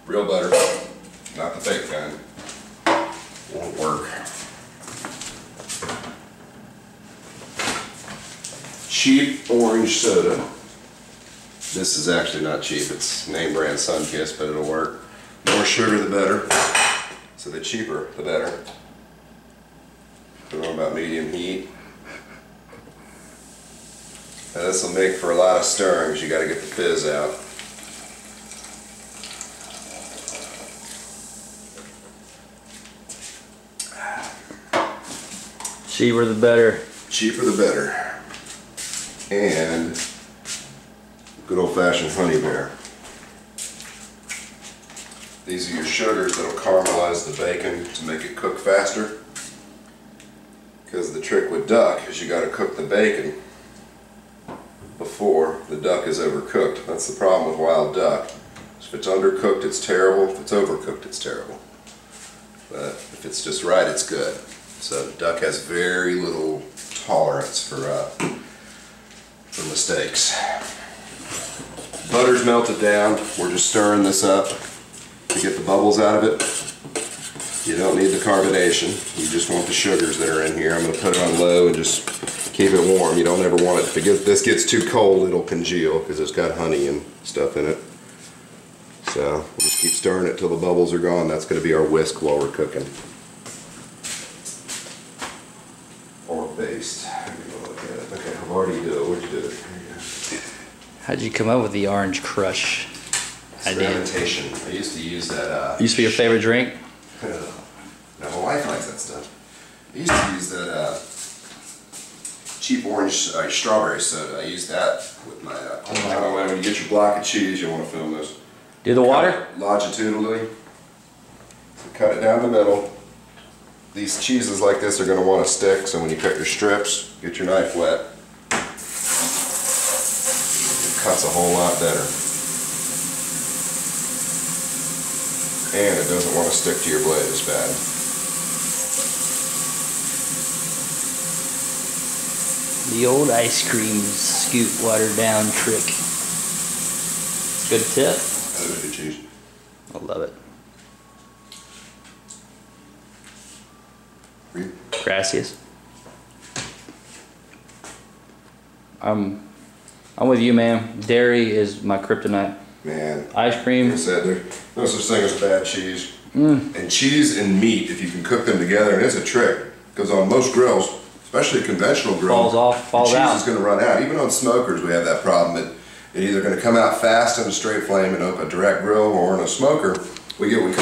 Real butter, not the fake kind. Won't work. Cheap orange soda. This is actually not cheap, it's name brand Sunkist, but it'll work. More sugar the better, so the cheaper the better. Put it on about medium heat. Now this will make for a lot of stirring because you got to get the fizz out. Cheaper the better. Cheaper the better. And good old-fashioned honey bear. These are your sugars that'll caramelize the bacon to make it cook faster. Because the trick with duck is you got to cook the bacon before the duck is overcooked. That's the problem with wild duck. If it's undercooked, it's terrible. If it's overcooked, it's terrible. But if it's just right, it's good. So duck has very little tolerance for mistakes. Butter's melted down. We're just stirring this up to get the bubbles out of it. You don't need the carbonation. You just want the sugars that are in here. I'm going to put it on low and just keep it warm. You don't ever want it. If this gets too cold, it'll congeal because it's got honey and stuff in it. So we'll just keep stirring it till the bubbles are gone. That's going to be our whisk while we're cooking. Or based. Look at it. Okay, I've already done it. What'd you do? How'd you come up with the orange crush idea? Experimentation. I used to use that. Used to be your favorite drink? No, my wife likes that stuff. I used to use that cheap orange strawberry soda. I used that with my. When you get your block of cheese, you want to film this. Do the water? Longitudinally. So cut it down the middle. These cheeses like this are going to want to stick, so when you cut your strips, get your knife wet. It cuts a whole lot better. And it doesn't want to stick to your blade as bad. The old ice cream scoop watered down trick. Good tip. That is good cheese. I love it. Gracias. I'm with you, man. Dairy is my kryptonite. Man, ice cream. Like I said, there's no such thing as bad cheese. And cheese and meat, if you can cook them together, and it's a trick, because on most grills, especially a conventional grill, falls out. Cheese is going to run out. Even on smokers, we have that problem. It's either going to come out fast in a straight flame in a direct grill, or in a smoker, we get what we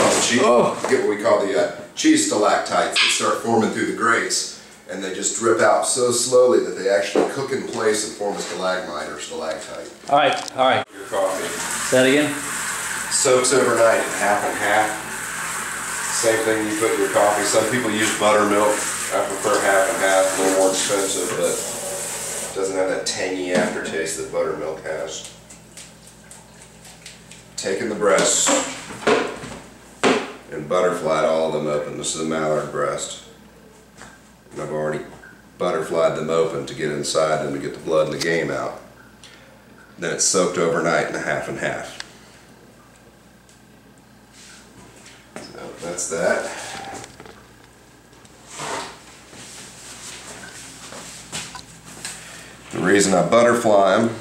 call the cheese stalactites that start forming through the grates, and they just drip out so slowly that they actually cook in place and form a stalagmite or stalactite. All right. Your coffee. Say that again? Soaks overnight in half and half. Same thing you put in your coffee. Some people use buttermilk. I prefer half and half, a little more expensive, but it doesn't have that tangy aftertaste that buttermilk has. Taking the breasts and butterflied all of them open. This is a mallard breast. And I've already butterflied them open to get inside them to get the blood and the game out. Then it's soaked overnight in a half and half. So that's that. The reason I butterfly them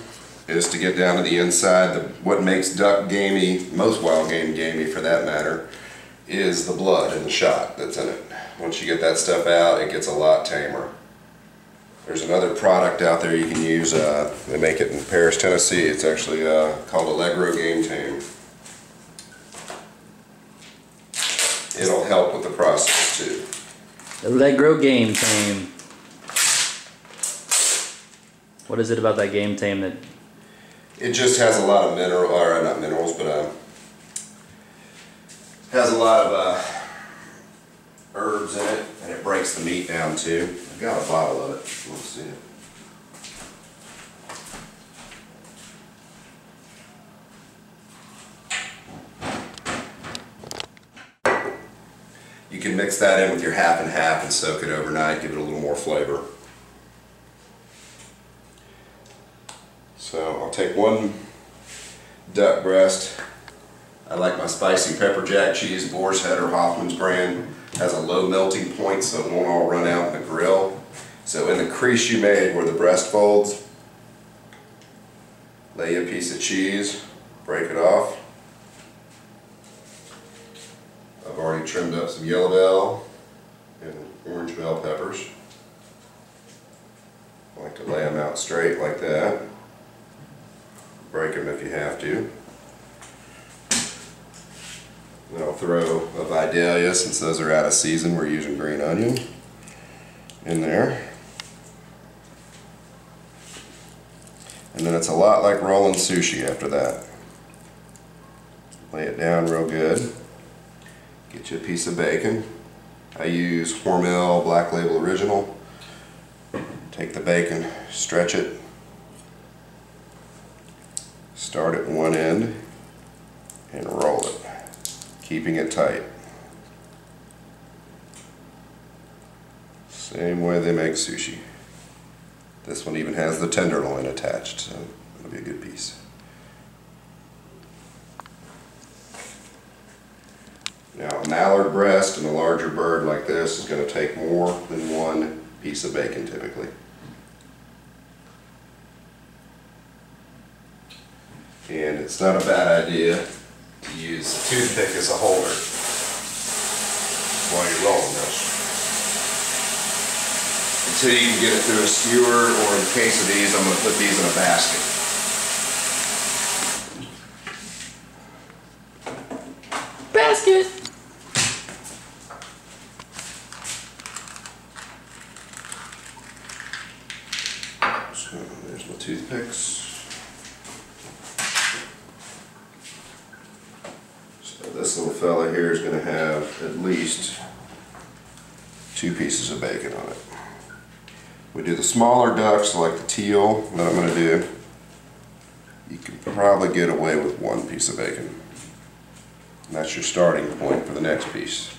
is to get down to the inside. What makes duck gamey, most wild game gamey for that matter, is the blood and the shot that's in it. Once you get that stuff out, it gets a lot tamer. There's another product out there you can use. They make it in Paris, Tennessee. It's actually called Allegro Game Tame. It'll help with the process too. Allegro Game Tame. What is it about that Game Tame that? It just has a lot of not minerals, but has a lot of herbs in it, and it breaks the meat down too. I've got a bottle of it. We'll see it. You can mix that in with your half and half and soak it overnight, give it a little more flavor. So I'll take one duck breast. I like my spicy pepper jack cheese, Boar's Head or Hoffman's brand. Has a low melting point so it won't all run out in the grill. So in the crease you made where the breast folds, lay a piece of cheese, break it off. I've already trimmed up some yellow bell and orange bell peppers. I like to lay them out straight like that. Break them if you have to. Then I'll throw a Vidalia, since those are out of season, we're using green onion in there. And then it's a lot like rolling sushi after that. Lay it down real good. Get you a piece of bacon. I use Hormel Black Label Original. Take the bacon, stretch it. Start at one end and roll it, keeping it tight. Same way they make sushi. This one even has the tenderloin attached, so it'll be a good piece. Now a mallard breast and a larger bird like this is going to take more than one piece of bacon typically. And it's not a bad idea to use a toothpick as a holder while you're rolling this. Until you can get it through a skewer, or in the case of these, I'm going to put these in a basket. Basket! So there's my toothpicks. This little fella here is going to have at least 2 pieces of bacon on it. We do the smaller ducks like the teal that I'm going to do. You can probably get away with 1 piece of bacon. And that's your starting point for the next piece.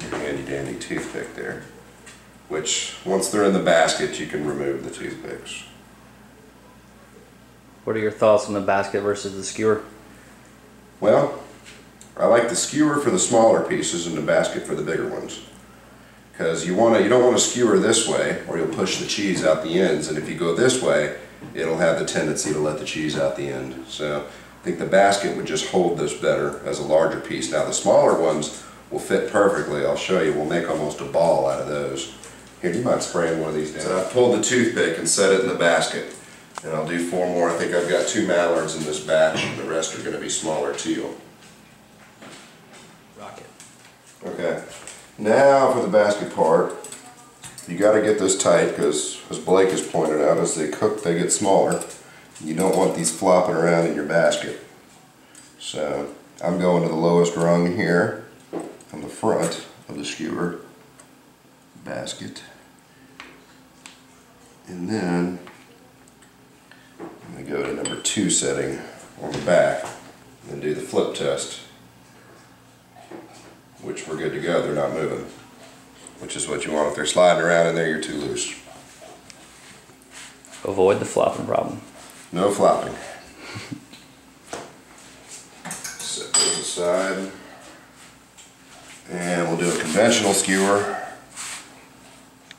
Your handy dandy toothpick there. Which, once they're in the basket, you can remove the toothpicks. What are your thoughts on the basket versus the skewer? Well, I like the skewer for the smaller pieces and the basket for the bigger ones. Because you don't want to skewer this way, or you'll push the cheese out the ends, and if you go this way, it'll have the tendency to let the cheese out the end. So I think the basket would just hold this better as a larger piece. Now the smaller ones will fit perfectly. I'll show you. We'll make almost a ball out of those. Here, you might spray one of these down. So I pulled the toothpick and set it in the basket. And I'll do 4 more. I think I've got 2 mallards in this batch, and the rest are going to be smaller teal. Rocket. Okay, now for the basket part, you got to get this tight because, as Blake has pointed out, as they cook they get smaller. You don't want these flopping around in your basket. So I'm going to the lowest rung here on the front of the skewer basket. And then I'm going to go to number 2 setting on the back and do the flip test. Which we're good to go, they're not moving. Which is what you want. If they're sliding around in there, you're too loose. Avoid the flopping problem. No flopping. Set those aside. And we'll do a conventional skewer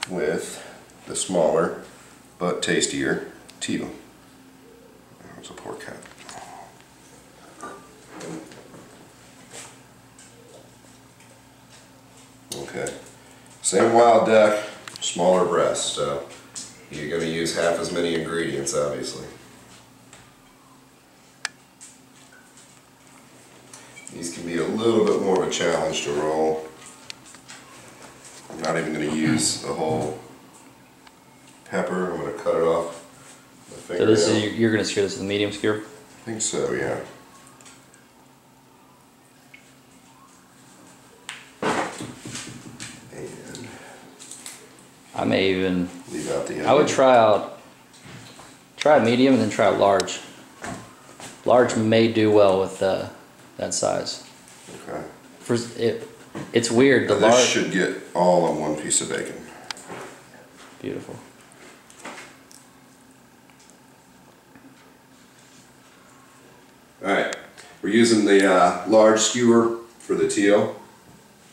with the smaller but tastier teal. That's a pork cut. Okay, same wild duck, smaller breast, so you're going to use half as many ingredients, obviously. These can be a little bit more of a challenge to roll. I'm not even going to use the whole pepper. I'm going to cut it off my So this fingernail. is, you're going to skewer this with a medium skewer? I think so, yeah. And I may even, leave out the onion. I would try a medium and then try a large. Large may do well with that size. Okay. It's weird. The Now this large should get all on 1 piece of bacon. Beautiful. Alright, We're using the large skewer for the teal.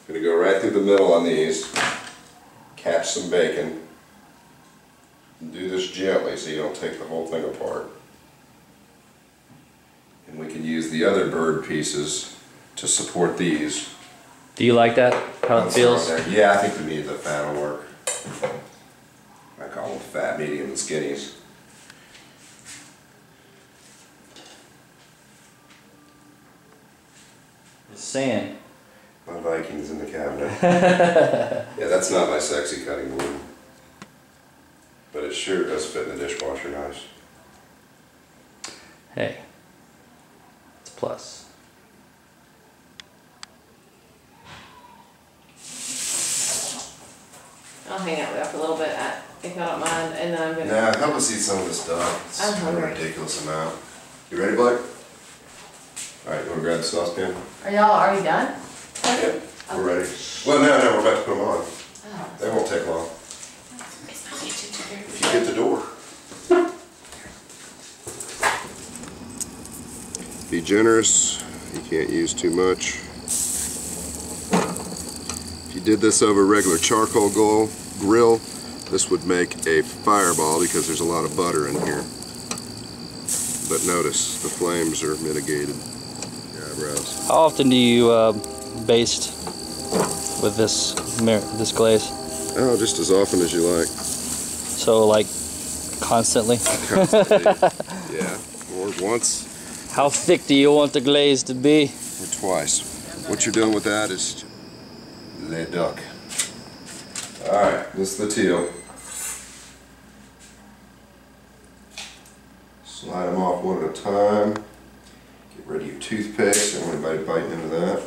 Gonna go right through the middle on these, catch some bacon, and do this gently so you don't take the whole thing apart. And we can use the other bird pieces to support these. Do you like that? How it feels? Yeah, I think the fat will work. I call them fat, medium, and skinnies. It's sand. My Vikings in the cabinet. Yeah, that's not my sexy cutting board. But it sure does fit in the dishwasher nice. Hey, it's a plus. I'll hang out with you for a little bit, if y'all don't mind, and then I'm gonna. Nah, help us eat some of this stuff. It's I'm a hungry. ridiculous amount. You ready, Blake? Alright, you wanna grab the saucepan? Are y'all already done? Yep, we're ready. Well, no, we're about to put them on. Oh. They won't take long. If you get the door. Be generous. You can't use too much. If you did this over a regular charcoal grill, this would make a fireball because there's a lot of butter in here. But notice, the flames are mitigated. Eyebrows. How often do you baste with this glaze? Oh, just as often as you like. So like constantly? Constantly. Yeah, or once. How thick do you want the glaze to be? Or twice. What you're doing with that is le duck. Alright, this is the teal. Slide them off one at a time. Get rid of your toothpicks. Don't want anybody biting into that.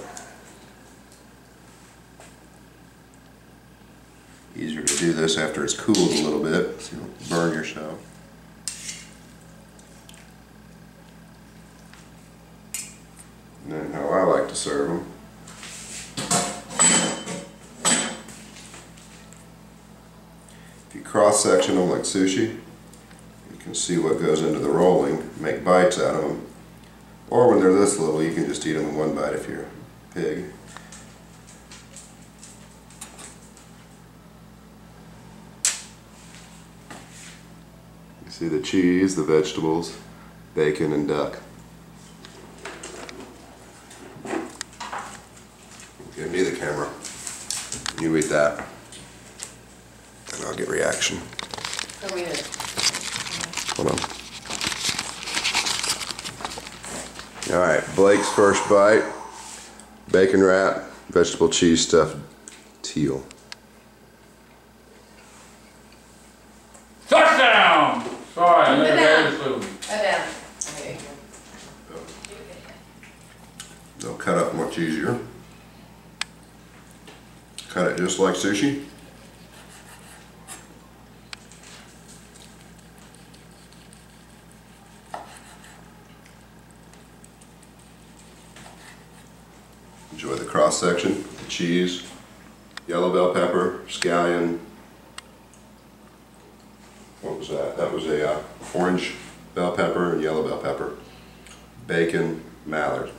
Easier to do this after it's cooled a little bit so you don't burn yourself. And then how I like to serve them. If you cross-section them like sushi, you can see what goes into the rolling, make bites out of them. Or when they're this little, you can just eat them in one bite if you're a pig. You see the cheese, the vegetables, bacon, and duck. Give me the camera. You eat that. And I'll get reaction. Are we good? Hold on. Alright, Blake's first bite. Bacon wrap, vegetable cheese stuffed teal. Touchdown! Sorry, I made a bad decision. Go down. Okay. They'll cut up much easier. Cut it just like sushi. Enjoy the cross section, the cheese, yellow bell pepper, scallion. What was that? That was a orange bell pepper and yellow bell pepper. Bacon, mallard.